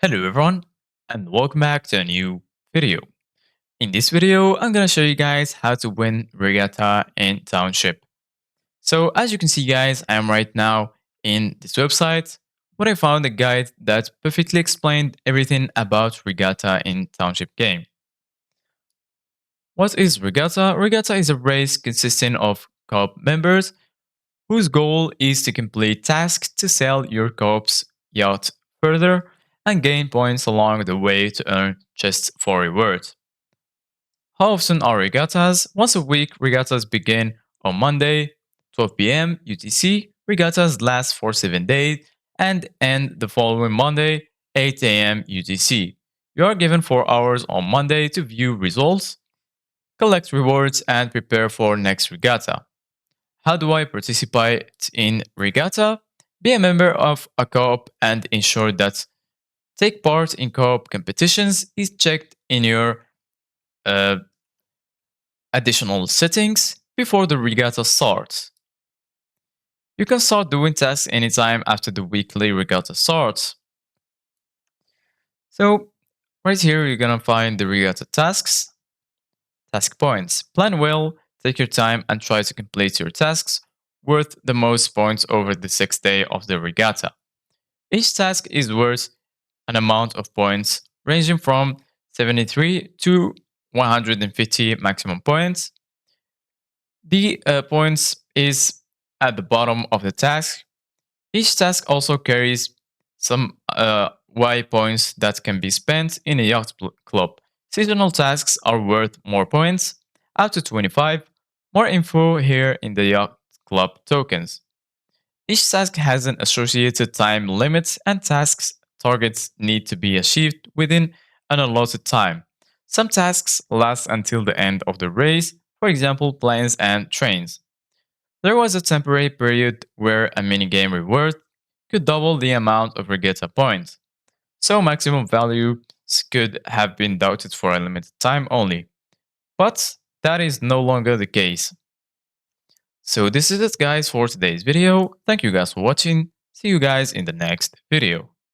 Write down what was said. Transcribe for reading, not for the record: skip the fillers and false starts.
Hello everyone and welcome back to a new video. In this video, I'm gonna show you guys how to win Regatta in Township. So as you can see guys, I am right now in this website where I found a guide that perfectly explained everything about Regatta in Township game. What is Regatta? Regatta is a race consisting of co-op members whose goal is to complete tasks to sell your co-op's yacht further and gain points along the way to earn chests for rewards. How often are regattas? Once a week, regattas begin on Monday, 12 p.m. UTC. Regattas last for 7 days and end the following Monday, 8 a.m. UTC. You are given 4 hours on Monday to view results, collect rewards, and prepare for next regatta. How do I participate in regatta? Be a member of a co-op and ensure that take part in co-op competitions is checked in your uh, additional settings before the regatta starts. You can start doing tasks anytime after the weekly regatta starts. So right here you're gonna find the regatta tasks, task points. Plan well, take your time and try to complete your tasks worth the most points over the 6th day of the regatta. Each task is worth an amount of points ranging from 73 to 150 maximum points. The points is at the bottom of the task. Each task also carries some Y points that can be spent in a yacht club. Seasonal tasks are worth more points, up to 25. More info here in the yacht club tokens. Each task has an associated time limit and tasks targets need to be achieved within an allotted time. Some tasks last until the end of the race, for example planes and trains. There was a temporary period where a minigame reward could double the amount of regatta points, so maximum values could have been doubted for a limited time only. But that is no longer the case. So this is it guys for today's video. Thank you guys for watching. See you guys in the next video.